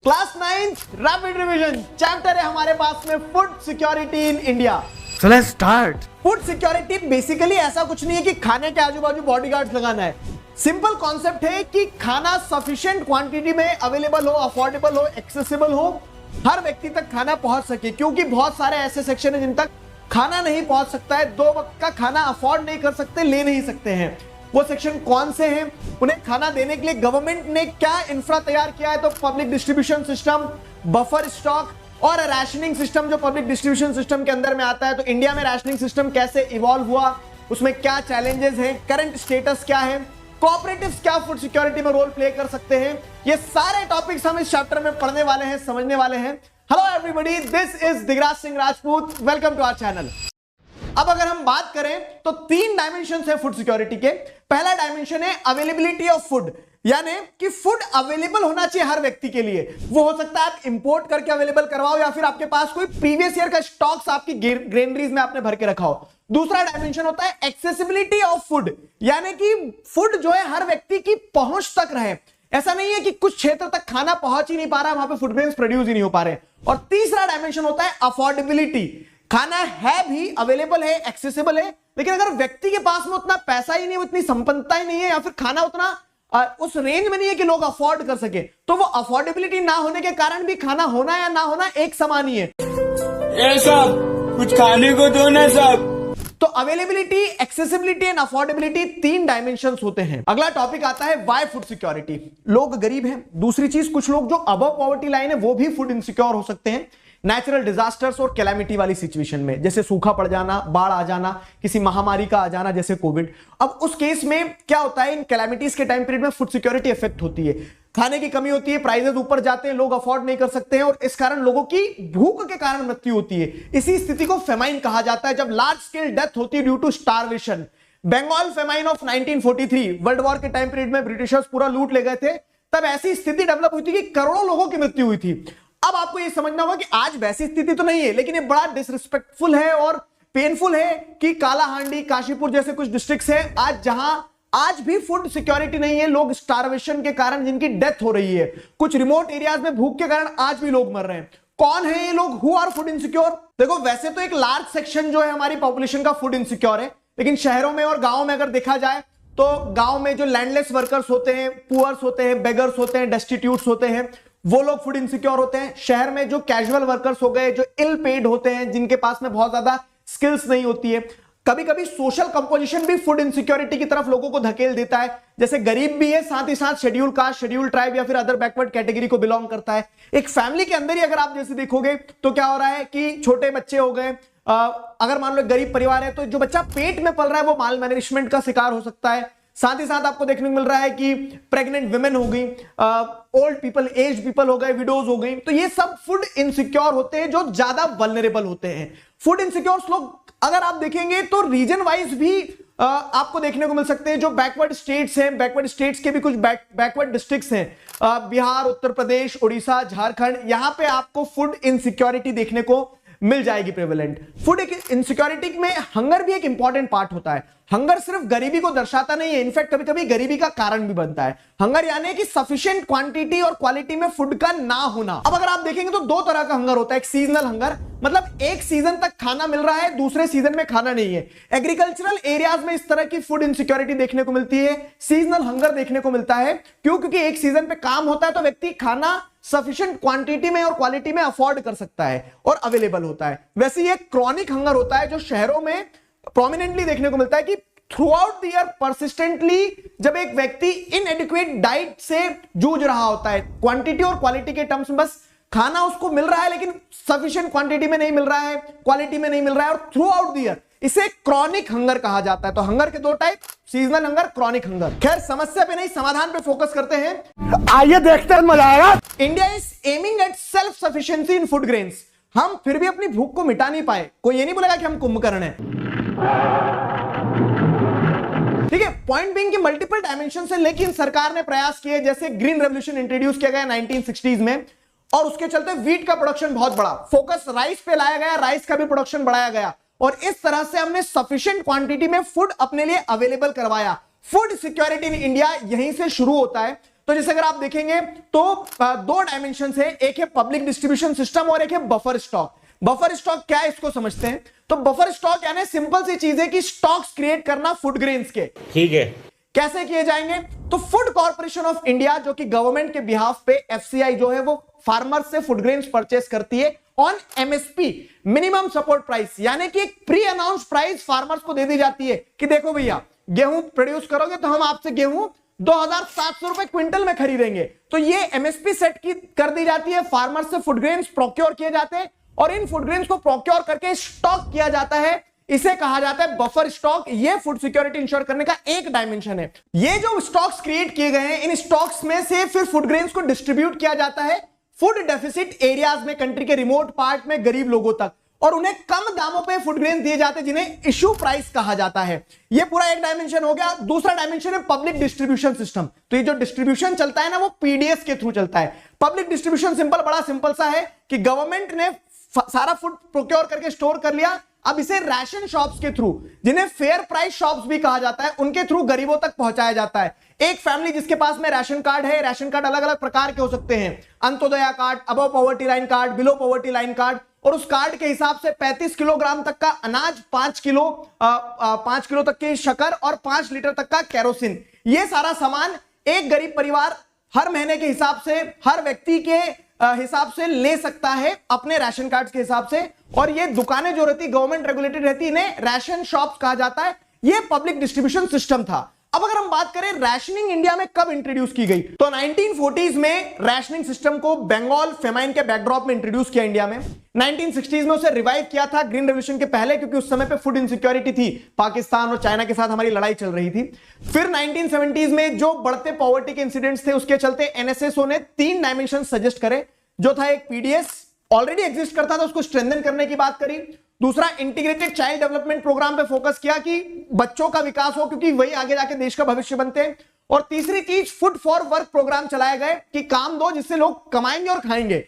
Class 9 rapid revision chapter है हमारे पास में food security in India. So let's start. Food security basically ऐसा कुछ नहीं है कि खाने के आजू बाजू बॉडीगार्ड्स लगाना है। सिंपल कॉन्सेप्ट है कि खाना सफिशिएंट क्वांटिटी में अवेलेबल हो, अफोर्डेबल हो, एक्सेसिबल हो, हर व्यक्ति तक खाना पहुंच सके। क्योंकि बहुत सारे ऐसे सेक्शन है जिन तक खाना नहीं पहुंच सकता है, 2 वक्त का खाना अफोर्ड नहीं कर सकते, ले नहीं सकते हैं। वो सेक्शन कौन से हैं, उन्हें खाना देने के लिए गवर्नमेंट ने क्या इंफ्रा तैयार किया है? तो public distribution system, buffer stock और रैशनिंग सिस्टम जो पब्लिक डिस्ट्रीब्यूशन सिस्टम के अंदर में आता है। तो इंडिया में रैशनिंग सिस्टम कैसे इवॉल्व हुआ, उसमें क्या चैलेंजेस हैं, करंट स्टेटस क्या है, कोऑपरेटिव्स क्या फूड सिक्योरिटी में रोल प्ले कर सकते हैं, ये सारे टॉपिक्स हम इस चैप्टर में पढ़ने वाले हैं, समझने वाले हैं। Hello everybody, this is Digraj Singh Rajput, welcome to our channel. अब अगर हम बात करें तो 3 डायमेंशन है फूड सिक्योरिटी के। पहला डायमेंशन है अवेलेबिलिटी ऑफ फूड, यानी कि फूड अवेलेबल होना चाहिए हर व्यक्ति के लिए। वो हो सकता है आप इंपोर्ट करके अवेलेबल करवाओ या फिर आपके पास कोई प्रीवियस ईयर का स्टॉक्स आपकी ग्रेनरीज में आपने भर के रखा हो। दूसरा डायमेंशन होता है एक्सेसिबिलिटी ऑफ फूड, यानी कि फूड जो है हर व्यक्ति की पहुंच तक रहे। ऐसा नहीं है कि कुछ क्षेत्र तक खाना पहुंच ही नहीं पा रहा है, वहां पे फूड ग्रेन्स प्रोड्यूस ही नहीं हो पा रहे। और तीसरा डायमेंशन होता है अफोर्डेबिलिटी, खाना है भी, अवेलेबल है, एक्सेसिबल है, लेकिन अगर व्यक्ति के पास में उतना पैसा ही नहीं, उतनी संपन्नता ही नहीं है, या फिर खाना उतना उस रेंज में नहीं है कि लोग अफोर्ड कर सके, तो वो अफोर्डेबिलिटी ना होने के कारण भी खाना होना या ना होना एक समान ही है। सब कुछ खाने को दो ना सब। तो availability, accessibility and affordability 3 dimensions होते हैं। अगला टॉपिक आता है व्हाई फूड सिक्योरिटी। लोग गरीब हैं। दूसरी चीज, कुछ लोग जो अबव पॉवर्टी लाइन है वो भी फूड इनसिक्योर हो सकते हैं नेचुरल डिजास्टर्स और कैलामिटी वाली सिचुएशन में, जैसे सूखा पड़ जाना, बाढ़ आ जाना, किसी महामारी का आ जाना जैसे कोविड। अब उस केस में क्या होता है, इन कैलामिटीज के टाइम पीरियड में फूड सिक्योरिटी इफेक्ट होती है, खाने की कमी होती है, प्राइसेस ऊपर जाते हैं, लोग अफोर्ड नहीं कर सकते हैं और इस कारण लोगों की भूख के कारण मृत्यु होती है। इसी स्थिति को फेमाइन कहा जाता है, जब लार्ज स्केल डेथ होती है due to starvation. Bengal famine of 1943 world war के टाइम पीरियड में ब्रिटिशर्स पूरा लूट ले गए थे, तब ऐसी स्थिति डेवलप हुई थी कि करोड़ों लोगों की मृत्यु हुई थी। अब आपको यह समझना होगा कि आज वैसी स्थिति तो नहीं है, लेकिन ये बड़ा डिसरिस्पेक्टफुल है और पेनफुल है कि कालाहांडी, काशीपुर जैसे कुछ डिस्ट्रिक्ट्स हैं आज जहां आज भी फूड सिक्योरिटी नहीं है, लोग स्टारवेशन के कारण जिनकी डेथ हो रही है, कुछ रिमोट एरियाज में भूख के कारण आज भी लोग मर रहे हैं। कौन है ये लोग हु आर फूड इनसिक्योर? देखो, वैसे तो एक लार्ज सेक्शन जो है हमारी पॉपुलेशन का फूड इनसिक्योर है, लेकिन शहरों में और गांव में अगर देखा जाए तो गांव में जो लैंडलेस वर्कर्स होते हैं, पुअर्स होते हैं, बेगर्स होते हैं, डेस्टिट्यूट्स होते हैं, वो लोग फूड इनसिक्योर होते हैं। शहर में जो कैजुअल वर्कर्स हो गए, जो इल पेड होते हैं, जिनके पास में बहुत ज्यादा स्किल्स नहीं होती है। कभी कभी सोशल कंपोजिशन भी फूड इनसिक्योरिटी की तरफ लोगों को धकेल देता है, जैसे गरीब भी है, साथ ही साथ शेड्यूल कास्ट, शेड्यूल ट्राइब या फिर अदर बैकवर्ड कैटेगरी को बिलोंग करता है। एक फैमिली के अंदर ही अगर आप जैसे देखोगे तो क्या हो रहा है कि छोटे बच्चे हो गए, अगर मान लो गरीब परिवार है तो जो बच्चा पेट में पल रहा है वो माल मैनेजमेंट का शिकार हो सकता है। साथ ही साथ आपको देखने को मिल रहा है कि प्रेग्नेंट विमेन हो गई, ओल्ड पीपल, एज पीपल हो गए, विडोज हो गई, तो ये सब फूड इनसिक्योर होते हैं जो ज्यादा वल्नरेबल होते हैं। फूड इनसिक्योर लोग अगर आप देखेंगे तो रीजन वाइज भी आपको देखने को मिल सकते हैं। जो बैकवर्ड स्टेट्स हैं, बैकवर्ड स्टेट्स के भी कुछ बैकवर्ड डिस्ट्रिक्ट्स हैं, बिहार, उत्तर प्रदेश, उड़ीसा, झारखंड, यहां पे आपको फूड इनसिक्योरिटी देखने को मिल जाएगी प्रेवलेंट। फूड इनसिक्योरिटी में हंगर भी एक इंपॉर्टेंट पार्ट होता है। हंगर सिर्फ गरीबी को दर्शाता नहीं है, इनफैक्ट कभी कभी गरीबी का कारण भी बनता है। हंगर यानी कि सफिशिएंट क्वांटिटी और क्वालिटी में फूड का ना होना। अब अगर आप देखेंगे तो 2 तरह का हंगर होता है। एक सीजनल हंगर, मतलब एक सीजन तक खाना मिल रहा है, दूसरे सीजन में खाना नहीं है। एग्रीकल्चरल एरियाज में इस तरह की फूड इनसिक्योरिटी देखने को मिलती है, सीजनल हंगर देखने को मिलता है। क्यों? क्योंकि एक सीजन पे काम होता है तो व्यक्ति खाना सफिशिएंट क्वांटिटी में और क्वालिटी में अफोर्ड कर सकता है और अवेलेबल होता है। वैसे ये क्रॉनिक हंगर होता है जो शहरों में प्रोमिनेंटली देखने को मिलता है कि through out the year persistently जब एक व्यक्ति इनएडिक्वेट डाइट से जूझ रहा होता है, क्वांटिटी और क्वालिटी के टर्म्स में बस खाना उसको मिल रहा है लेकिन सफिशिएंट क्वांटिटी में नहीं मिल रहा है, क्वालिटी में नहीं मिल रहा है, और थ्रू आउट द ईयर, इसे क्रॉनिक हंगर कहा जाता है। तो हंगर के 2 type, seasonal hunger, chronic hunger. खैर, समस्या पे नहीं, समाधान पे फोकस करते हैं। आइए देखते हैं, मजा आएगा। India is aiming at self sufficiency in food grains. हम फिर भी अपनी भूख को मिटा नहीं पाए। कोई ये नहीं बोलेगा कि हम कुंभकर्ण हैं। ठीक है, पॉइंट बीइंग कि मल्टीपल डायमेंशन से, लेकिन सरकार ने प्रयास किए, जैसे ग्रीन रेवोल्यूशन इंट्रोड्यूस किया गया 1960s में, और उसके चलते व्हीट का प्रोडक्शन बहुत बड़ा, फोकस राइस पे लाया गया, राइस का भी प्रोडक्शन बढ़ाया गया, और इस तरह से हमने सफिशिएंट क्वांटिटी में फूड अपने लिए अवेलेबल करवाया। फूड सिक्योरिटी इन इंडिया यहीं से शुरू होता है। तो जैसे अगर आप देखेंगे तो दो डायमेंशन है, एक है पब्लिक डिस्ट्रीब्यूशन सिस्टम और एक है बफर स्टॉक। बफर स्टॉक क्या है इसको समझते हैं। तो बफर स्टॉक यानी सिंपल सी चीज है कि स्टॉक्स क्रिएट करना फूड ग्रेन्स के। ठीक है, कैसे किए जाएंगे? तो फूड कॉर्पोरेशन ऑफ इंडिया जो कि गवर्नमेंट के बिहाफ पे एफसीआई जो है वो फार्मर्स से फूड ग्रेन्स परचेस करती है on MSP, minimum support price, यानी कि एक प्री अनाउंस प्राइस फार्मर्स को दे दी जाती है कि देखो भैया गेहूं प्रोड्यूस करोगे तो हम आपसे गेहूं 2700 रुपए क्विंटल में खरीदेंगे। तो ये एमएसपी सेट की कर दी जाती है, फार्मर्स से फूड ग्रेन्स प्रोक्योर किए जाते हैं और इन फूड ग्रेन्स को प्रोक्योर करके स्टॉक किया जाता है, इसे कहा जाता है बफर स्टॉक। ये फूड सिक्योरिटी इंश्योर करने का एक डायमेंशन है। ये जो स्टॉक्स क्रिएट किए गए हैं, इन स्टॉक्स में से फिर फूड ग्रेन्स को डिस्ट्रीब्यूट किया जाता है फूड डेफिसिट एरियाज में, कंट्री के रिमोट पार्ट में गरीब लोगों तक, और उन्हें कम दामों पे फूड ग्रेन दिए जाते हैं जिन्हें इश्यू प्राइस कहा जाता है। ये पूरा एक डायमेंशन हो गया। दूसरा डायमेंशन है पब्लिक डिस्ट्रीब्यूशन सिस्टम। तो ये जो डिस्ट्रीब्यूशन चलता है ना वो पीडीएस के थ्रू चलता है। पब्लिक डिस्ट्रीब्यूशन सिंपल, बड़ा सिंपल सा है कि गवर्नमेंट ने सारा फूड प्रोक्योर करके स्टोर कर लिया, अब इसे राशन शॉप्स के थ्रू, जिन्हें फेयर प्राइस शॉप्स भी कहा जाता है, उनके थ्रू गरीबों तक पहुंचाया जाता है। एक फैमिली जिसके पास में राशन कार्ड है, राशन कार्ड अलग अलग प्रकार के हो सकते हैं, Antyodaya card, above poverty line card, below poverty line card, और उस कार्ड के हिसाब से 35 किलोग्राम तक का अनाज, 5 किलो तक की शक्कर और 5 लीटर तक का केरोसिन, ये सारा सामान एक गरीब परिवार हर महीने के हिसाब से, हर व्यक्ति के हिसाब से ले सकता है अपने राशन कार्ड के हिसाब से। और ये दुकानें जो रहती गवर्नमेंट रेगुलेटेड रहती, इन्हें राशन शॉप्स कहा जाता है। ये पब्लिक डिस्ट्रीब्यूशन सिस्टम था। अब अगर हम बात करें रैशनिंग इंडिया में कब इंट्रोड्यूस की गई, तो 1940s में रैशनिंग सिस्टम को बंगाल फेमाइन के बैकड्रॉप में इंट्रोड्यूस किया इंडिया में। 1960s में उसे रिवाइव किया था ग्रीन रेवोल्यूशन के पहले, क्योंकि उस समय पे फूड इनसिक्योरिटी थी, पाकिस्तान और चाइना के साथ हमारी लड़ाई चल रही थी। फिर 1970s में जो बढ़ते पॉवर्टी के इंसिडेंट्स थे उसके चलते एनएसएसओ ने 3 डायमेंशन सजेस्ट करे, जो था एक पीडीएस ऑलरेडी एग्जिस्ट करता था उसको स्ट्रेंथन करने की बात करी, दूसरा इंटीग्रेटेड चाइल्ड डेवलपमेंट प्रोग्राम पे फोकस किया कि बच्चों का विकास हो क्योंकि वही आगे जाके देश का भविष्य बनते हैं, और तीसरी चीज फूड फॉर वर्क प्रोग्राम चलाए गए कि काम दो जिससे लोग कमाएंगे और खाएंगे।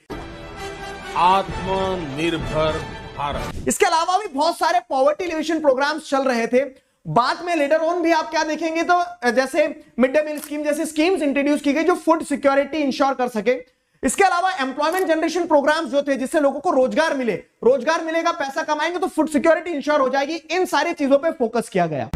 आत्मनिर्भर भारत। इसके अलावा भी बहुत सारे पॉवर्टी एलिवेशन प्रोग्राम्स चल रहे थे। बाद में लेटर ऑन भी आप क्या देखेंगे तो जैसे मिड डे मील स्कीम जैसी स्कीम्स इंट्रोड्यूस की गई जो फूड सिक्योरिटी इंश्योर कर सके। इसके अलावा एम्प्लॉयमेंट जनरेशन प्रोग्राम्स जो थे जिससे लोगों को रोजगार मिले, रोजगार मिलेगा, पैसा कमाएंगे तो फूड सिक्योरिटी इंश्योर हो जाएगी। इन सारी चीजों पे फोकस किया गया।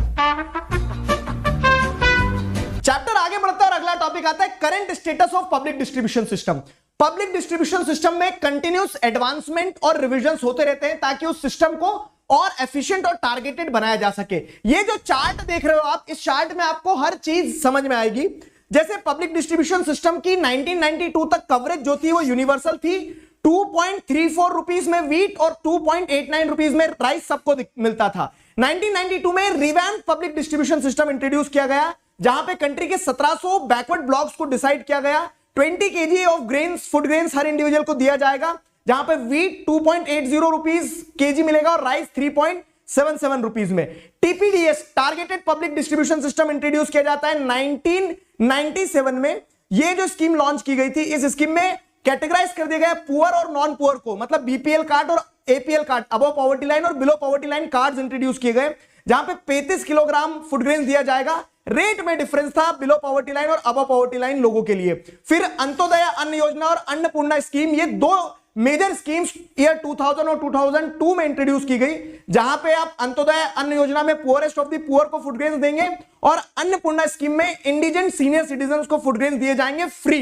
चैप्टर आगे बढ़ता है और अगला टॉपिक आता है current status of public distribution system. Public distribution system में कंटिन्यूस एडवांसमेंट और रिविजन्स होते रहते हैं ताकि उस सिस्टम को और एफिशिएंट और टारगेटेड बनाया जा सके। ये जो चार्ट देख रहे हो आप, इस चार्ट में आपको हर चीज समझ में आएगी। जैसे पब्लिक डिस्ट्रीब्यूशन सिस्टम की 1992 तक कवरेज जो थी वो यूनिवर्सल थी। 2.34 रुपीस में व्हीट और 2.89 रुपीस में राइस सबको मिलता था। 1992 में revamp public distribution system introduce किया गया जहां पे कंट्री के 1700 बैकवर्ड ब्लॉक्स को डिसाइड किया गया। 20 KG of grains, food grains her individual को दिया जाएगा, जहां पे व्हीट 2.80 रुपीस केजी मिलेगा और राइस 3.77 रुपीस में। TPDS targeted public distribution system introduce किया जाता है 1997 में। ये जो स्कीम लॉन्च की गई थी, इस स्कीम में कैटेगराइज कर दिया गया पुअर और नॉन पुअर को, मतलब बीपीएल कार्ड और APL card, above poverty line और below poverty line cards introduce किए गए, जहां पे 35 किलोग्राम फूड ग्रेन दिया जाएगा। रेट में डिफरेंस था बिलो पॉवर्टी लाइन और अबव पॉवर्टी लाइन लोगों के लिए। फिर अंत्योदय अन्न योजना और अन्नपूर्णा स्कीम, ये दो मेजर स्कीम्स ईयर 2000 और 2002 में इंट्रोड्यूस की गई, जहां पे आप अंत्योदय अन्न योजना में पुअरेस्ट ऑफ द पुअर को फूड ग्रेन्स देंगे और अन्नपूर्णा स्कीम में इंडिजेंट सीनियर सिटीजन्स को फूड ग्रेन्स दिए जाएंगे फ्री।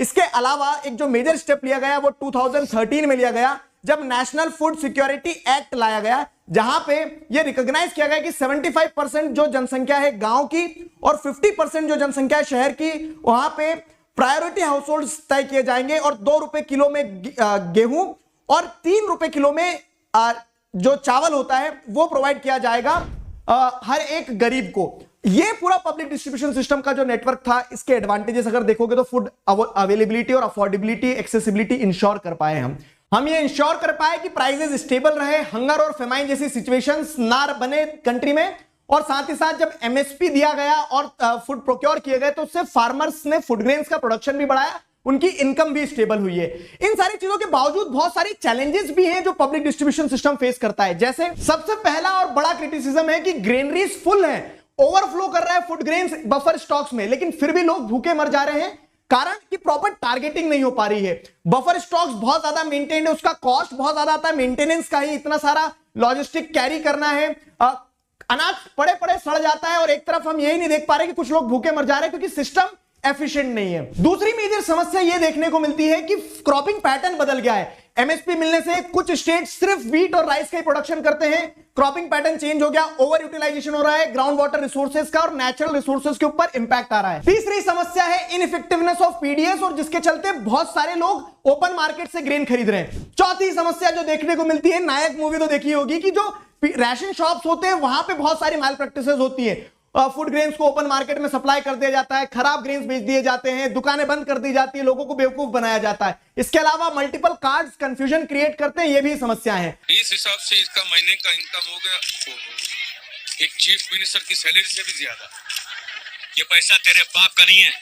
इसके अलावा एक जो मेजर स्टेप लिया गया वो 2013 में लिया गया जब नेशनल फूड सिक्योरिटी एक्ट लाया गया, जहां पे यह रिकॉग्नाइज किया गया कि 75% जो जनसंख्या है गांव की और 50% जो जनसंख्या है शहर की, वहां पे प्रायोरिटी हाउस तय किए जाएंगे और 2 रुपए किलो में गेहूं और 3 रुपए किलो में जो चावल होता है वो प्रोवाइड किया जाएगा हर एक गरीब को। ये पूरा पब्लिक डिस्ट्रीब्यूशन सिस्टम का जो नेटवर्क था, इसके एडवांटेजेस अगर देखोगे तो फूड अवेलेबिलिटी और अफोर्डेबिलिटी, एक्सेसिबिलिटी इंश्योर कर पाए हम ये इंश्योर कर पाए कि प्राइसेस स्टेबल रहे, हंगर और फेमाइन जैसी सिचुएशंस ना बने कंट्री में, और साथ ही साथ जब एमएसपी दिया गया और फूड प्रोक्योर किए गए तो उससे फार्मर्स ने फूड ग्रेन्स का प्रोडक्शन भी बढ़ाया, उनकी इनकम भी स्टेबल हुई है। इन सारी चीजों के बावजूद बहुत सारी चैलेंजेस भी हैं जो पब्लिक डिस्ट्रीब्यूशन सिस्टम फेस करता है। जैसे सबसे पहला और बड़ा क्रिटिसिज्म है कि ग्रेनरीज फुल है, ओवरफ्लो कर रहा है फूड ग्रेन्स बफर स्टॉक्स में, लेकिन फिर भी लोग भूखे मर जा रहे हैं, कारण कि प्रॉपर टारगेटिंग नहीं हो पा रही है, बफर स्टॉक्स बहुत ज्यादा मेंटेन है, उसका कॉस्ट बहुत ज्यादा आता है, मेंटेनेंस का ही इतना सारा लॉजिस्टिक कैरी करना है, अनाज पड़े पड़े सड़ जाता है, और एक तरफ हम यही नहीं देख पा रहे कि कुछ लोग भूखे मर जा रहे हैं क्योंकि सिस्टम एफिशिएंट नहीं है। दूसरी मेजर समस्या यह देखने को मिलती है कि क्रॉपिंग पैटर्न बदल गया है। एमएसपी मिलने से कुछ स्टेट सिर्फ व्हीट और राइस का ही प्रोडक्शन करते हैं, क्रॉपिंग पैटर्न चेंज हो गया, ओवर यूटिलाइजेशन हो रहा है ग्राउंड वाटर रिसोर्सेज का और नेचुरल रिसोर्सेज के ऊपर इंपैक्ट आ रहा है। तीसरी समस्या है इनइफेक्टिवनेस ऑफ पीडीएस, और जिसके चलते बहुत सारे लोग ओपन मार्केट से ग्रेन खरीद रहे हैं। चौथी समस्या जो देखने को मिलती है, नायक मूवी तो देखी होगी, कि जो राशन शॉप्स होते हैं वहां पे बहुत सारी माल प्रैक्टिसेस होती है, फूड ग्रेन्स को ओपन मार्केट में सप्लाई कर दिया जाता है, खराब ग्रेन्स बेच दिए जाते हैं, दुकानें बंद कर दी जाती है, लोगों को बेवकूफ बनाया जाता है। इसके अलावा मल्टीपल कार्ड्स कंफ्यूजन क्रिएट करते हैं, ये भी समस्या है। इस हिसाब से इसका महीने का इनकम हो गया एक चीफ मिनिस्टर की सैलरी से भी ज्यादा। ये पैसा तेरे बाप का नहीं है।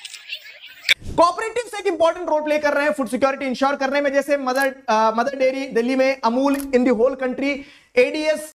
कोऑपरेटिव्स एक इंपॉर्टेंट रोल प्ले कर रहे हैं फूड सिक्योरिटी इंश्योर करने में, जैसे मदर डेयरी दिल्ली में, Amul in the whole country, ADS